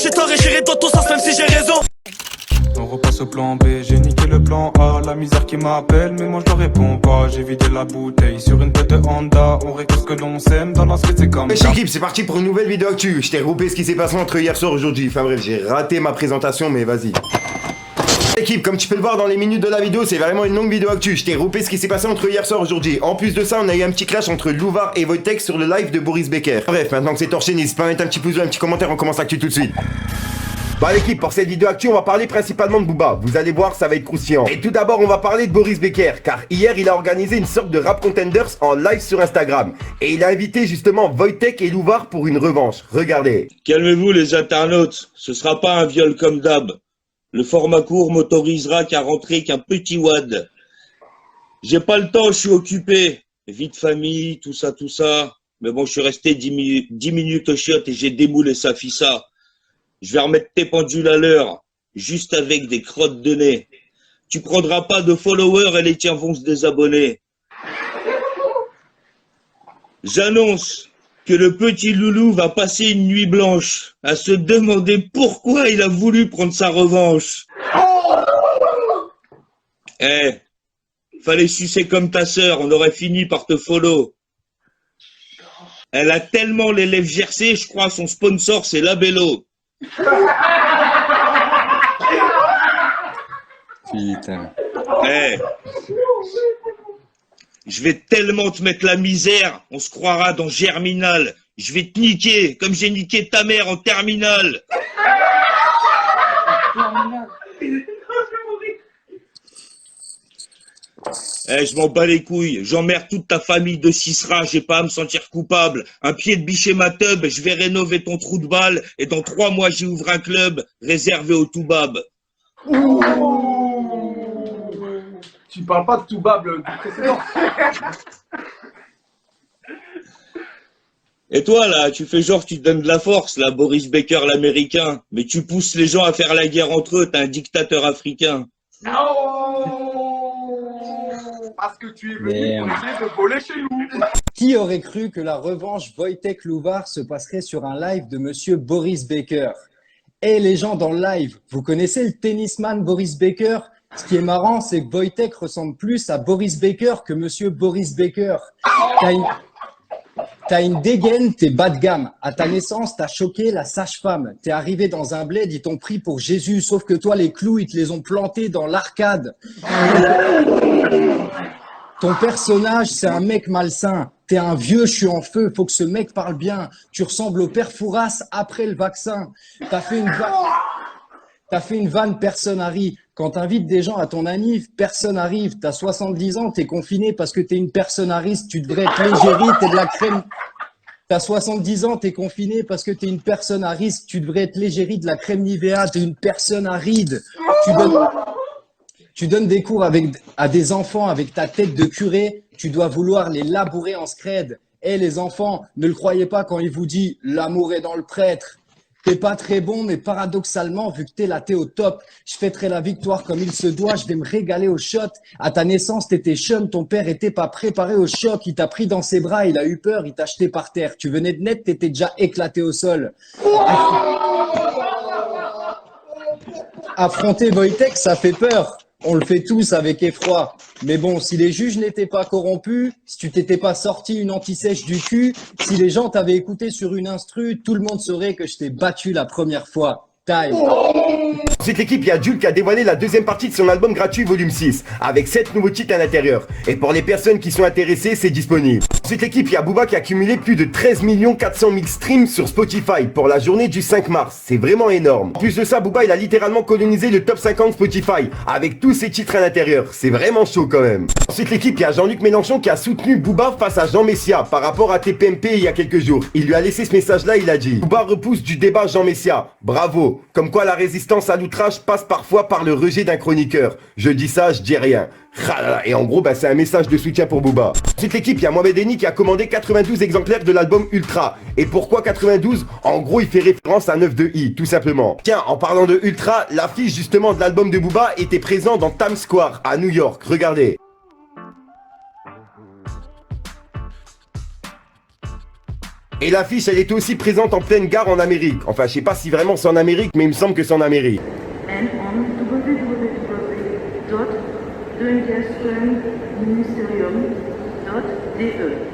j'ai tort et j'irai dans ton sens même si j'ai raison. On repasse au plan B, j'ai niqué le plan A. La misère qui m'appelle, mais moi je ne réponds pas. J'ai vidé la bouteille sur une tête de Honda. On récolte ce que l'on sème, dans la street c'est comme ça. Équipe, c'est parti pour une nouvelle vidéo actu. Je t'ai groupé ce qui s'est passé entre hier soir et aujourd'hui. Enfin bref, j'ai raté ma présentation, mais vas-y. Équipe, comme tu peux le voir dans les minutes de la vidéo, c'est vraiment une longue vidéo actu. Je t'ai groupé ce qui s'est passé entre hier soir et aujourd'hui. En plus de ça, on a eu un petit clash entre Louvard et Wojtek sur le live de Boris Becker. Bref, maintenant que c'est torché, n'hésite pas à mettre un petit pouce bleu, un petit commentaire, on commence l'actu tout de suite. Bah l'équipe, pour cette vidéo actu, on va parler principalement de Booba. Vous allez voir, ça va être croustillant. Et tout d'abord, on va parler de Boris Becker, car hier, il a organisé une sorte de Rap Contenders en live sur Instagram. Et il a invité justement Wojtek et Louvard pour une revanche. Regardez. Calmez-vous les internautes, ce sera pas un viol comme d'hab. Le format court m'autorisera qu'à rentrer qu'un petit wad. J'ai pas le temps, je suis occupé. Vie de famille, tout ça. Mais bon, je suis resté 10 minutes au chiottes et j'ai démoulé ça, fissa. Je vais remettre tes pendules à l'heure, juste avec des crottes de nez. Tu prendras pas de followers et les tiens vont se désabonner. J'annonce que le petit loulou va passer une nuit blanche à se demander pourquoi il a voulu prendre sa revanche. Fallait sucer comme ta sœur, on aurait fini par te follow. Elle a tellement les lèvres gercées, je crois son sponsor c'est Labello. Putain. Je vais tellement te mettre la misère, on se croira dans Germinal. Je vais te niquer, comme j'ai niqué ta mère en terminale. Je m'en bats les couilles, j'emmerde toute ta famille de Cisra, j'ai pas à me sentir coupable. Un pied de biche et ma tub, je vais rénover ton trou de balle et dans 3 mois j'y ouvre un club réservé aux toubabs. Tu parles pas de Toubab du précédent. Et toi là, tu fais genre tu te donnes de la force, là, Boris Becker l'américain, mais tu pousses les gens à faire la guerre entre eux, t'es un dictateur africain. Non, parce que tu es venu pour essayer de voler chez nous. Qui aurait cru que la revanche Wojtek-Louvard se passerait sur un live de monsieur Boris Becker? Et les gens dans le live, vous connaissez le tennisman Boris Becker? Ce qui est marrant, c'est que Wojtek ressemble plus à Boris Becker que monsieur Boris Becker. T'as une dégaine, t'es bas de gamme. À ta naissance, t'as choqué la sage-femme. T'es arrivé dans un bled, ils t'ont pris pour Jésus. Sauf que toi, les clous, ils te les ont plantés dans l'arcade. Ton personnage, c'est un mec malsain. T'es un vieux, je suis en feu. Faut que ce mec parle bien. Tu ressembles au père Fouras après le vaccin. T'as fait une vanne, personne arrive. Quand t'invites des gens à ton anniv, personne arrive. T'as 70 ans, t'es confiné parce que t'es une personne ariste. Tu devrais être légérie, t'es de la crème. T'as 70 ans, t'es confiné parce que t'es une personne à risque. Tu devrais être légérie, de la crème Nivea. T'es une personne aride. Tu donnes des cours à des enfants avec ta tête de curé. Tu dois vouloir les labourer en scred. Les enfants, ne le croyez pas quand il vous dit « l'amour est dans le prêtre ». T'es pas très bon, mais paradoxalement, vu que t'es là, t'es au top. Je fêterai la victoire comme il se doit, je vais me régaler au shot. À ta naissance, t'étais chum, ton père était pas préparé au choc. Il t'a pris dans ses bras, il a eu peur, il t'a jeté par terre. Tu venais de naître, t'étais déjà éclaté au sol. Affronter Wojtek, ça fait peur. On le fait tous avec effroi. Mais bon, si les juges n'étaient pas corrompus, si tu t'étais pas sorti une anti-sèche du cul, si les gens t'avaient écouté sur une instru, tout le monde saurait que je t'ai battu la première fois. Time. Ensuite l'équipe, il y a Jules qui a dévoilé la deuxième partie de son album gratuit volume 6 avec 7 nouveaux titres à l'intérieur. Et pour les personnes qui sont intéressées, c'est disponible. Ensuite l'équipe, il y a Booba qui a accumulé plus de 13 400 000 streams sur Spotify pour la journée du 5 mars. C'est vraiment énorme. En plus de ça, Booba il a littéralement colonisé le top 50 Spotify avec tous ses titres à l'intérieur. C'est vraiment chaud quand même. Ensuite l'équipe, il y a Jean-Luc Mélenchon qui a soutenu Booba face à Jean Messia par rapport à TPMP il y a quelques jours. Il lui a laissé ce message là, il a dit: Booba repousse du débat Jean Messia. Bravo. Comme quoi la résistance à l'outrage passe parfois par le rejet d'un chroniqueur. Je dis ça, je dis rien. Et en gros, c'est un message de soutien pour Booba. Ensuite l'équipe, il y a Mohamed Eni qui a commandé 92 exemplaires de l'album Ultra. Et pourquoi 92? En gros, il fait référence à 9 de I, tout simplement. Tiens, en parlant de Ultra, l'affiche justement de l'album de Booba était présente dans Times Square, à New York. Regardez. Et l'affiche, elle était aussi présente en pleine gare en Amérique. Enfin, je sais pas si vraiment c'est en Amérique, mais il me semble que c'est en Amérique. And on www.doingastronministerium.de.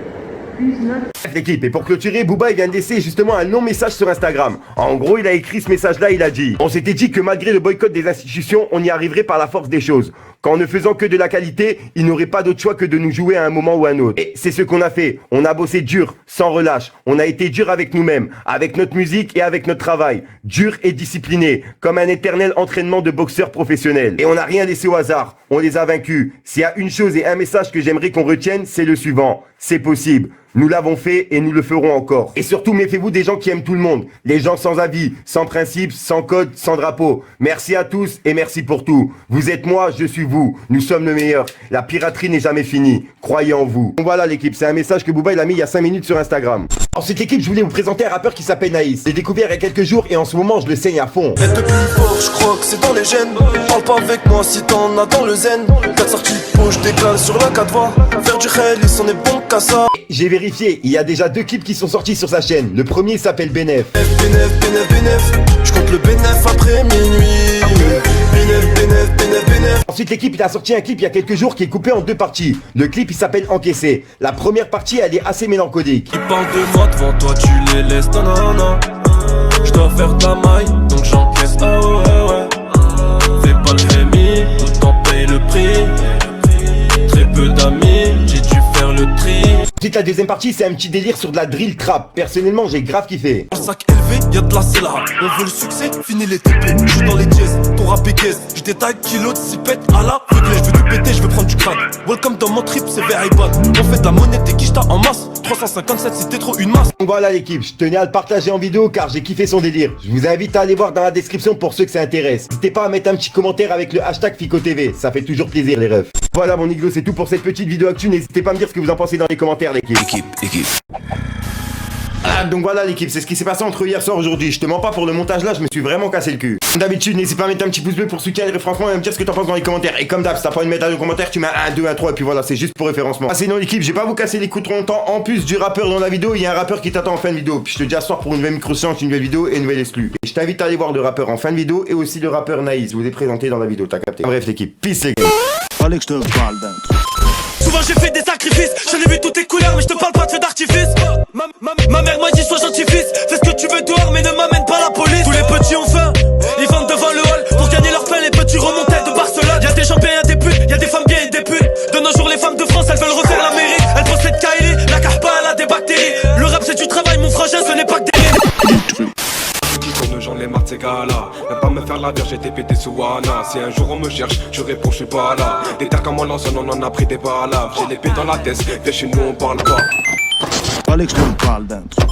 Bref l'équipe, et pour clôturer, Booba il vient de laisser justement un long message sur Instagram. En gros, il a écrit ce message-là, il a dit: on s'était dit que malgré le boycott des institutions, on y arriverait par la force des choses. Qu'en ne faisant que de la qualité, il n'aurait pas d'autre choix que de nous jouer à un moment ou à un autre. Et c'est ce qu'on a fait. On a bossé dur, sans relâche. On a été dur avec nous-mêmes, avec notre musique et avec notre travail. Dur et discipliné, comme un éternel entraînement de boxeurs professionnels. Et on n'a rien laissé au hasard. On les a vaincus. S'il y a une chose et un message que j'aimerais qu'on retienne, c'est le suivant: c'est possible. Nous l'avons fait et nous le ferons encore. Et surtout, méfiez-vous des gens qui aiment tout le monde. Les gens sans avis, sans principe, sans code, sans drapeau. Merci à tous et merci pour tout. Vous êtes moi, je suis vous. Nous sommes le meilleur. La piraterie n'est jamais finie. Croyez en vous. Donc voilà l'équipe, c'est un message que Booba il a mis il y a 5 minutes sur Instagram. Ensuite l'équipe, je voulais vous présenter un rappeur qui s'appelle Naïs. J'ai découvert il y a quelques jours et en ce moment je le saigne à fond. Être plus fort, je crois que c'est dans les gènes. Parle pas avec moi si t'en as dans le zen. 4 sorties de je décale sur la 4 voies. Faire du réel, on est bon qu'à ça. J'ai vérifié, il y a déjà 2 clips qui sont sortis sur sa chaîne. Le premier s'appelle Benef. Bénef, je compte le bénef après minuit. Bénef. Ensuite l'équipe il a sorti un clip il y a quelques jours qui est coupé en 2 parties. Le clip il s'appelle Encaissé. La première partie elle est assez mélancolique. Ils parlent de moi devant toi, tu les laisses, non. Je dois faire ta maille, donc j'encaisse, ah ouais. Fais pas le Rémi, autant paye le prix. Très peu d'amis, j'ai dû faire le tri. Ensuite la deuxième partie c'est un petit délire sur de la drill trap. Personnellement j'ai grave kiffé. Un sac élevé, y'a de la cella. On veut le succès, fini les TP. J'suis dans les dièses, ton rap est caisse. J'ai des tailles kilos de 6 pètes à la réglée. J'veux tout péter, j'veux prendre du crack. Welcome dans mon trip, c'est very bad. On fait de la monnaie, des quichetas en masse. 357 si t'es trop une masse. Donc voilà l'équipe, je tenais à le partager en vidéo car j'ai kiffé son délire. Je vous invite à aller voir dans la description pour ceux que ça intéresse. N'hésitez pas à mettre un petit commentaire avec le hashtag FicoTV, ça fait toujours plaisir les refs. Voilà mon iglo, c'est tout pour cette petite vidéo actu. N'hésitez pas à me dire ce que vous en pensez dans les commentaires l'équipe. Ah, donc voilà l'équipe, c'est ce qui s'est passé entre hier soir et aujourd'hui. Je te mens pas, pour le montage là, je me suis vraiment cassé le cul. Comme d'habitude, n'hésite pas à mettre un petit pouce bleu pour soutenir et franchement, et me dire ce que t'en penses dans les commentaires. Et comme d'hab, si t'as pas envie de mettre dans les commentaires, tu mets un 2, un 3 et puis voilà, c'est juste pour référencement. Ah, sinon l'équipe, j'ai pas vous casser les coups trop longtemps. En plus du rappeur dans la vidéo, il y a un rappeur qui t'attend en fin de vidéo. Puis je te dis à ce soir pour une nouvelle micro-séance, une nouvelle vidéo et une nouvelle exclue. Et je t'invite à aller voir le rappeur en fin de vidéo et aussi le rappeur Naïs. Je vous ai présenté dans la vidéo, t'as capté. Bref l'équipe, peace les gars. Fallait que je te parle d'un truc. Souvent j'ai fait des sacrifices, j'en ai vu toutes tes couleurs, mais je te parle pas de feu d'artifice. Ma mère m'a dit sois gentil fils, fais ce que tu veux dehors, mais ne m'amène pas la police. Tous les petits ont faim, ils vendent devant le hall pour gagner leur pain, les petits remontaient de Barcelone. Y'a des gens bien, y'a des putes, y'a des femmes bien et des putes. De nos jours les femmes de France elles veulent refaire l'Amérique. Elles possèdent Kylie, la carpa elle a des bactéries. Le rap c'est du travail mon frangin, ce n'est pas que des J'en ai marre de ces gars-là. Même pas me faire la verre, j'ai été pété sous Wana. Si un jour on me cherche, je réponds, je suis pas là. Des terres comme on l'ancienne, on en a pris des balles. J'ai l'épée dans la tête, viens chez nous, on parle pas. Fallait que je te parle d'un truc.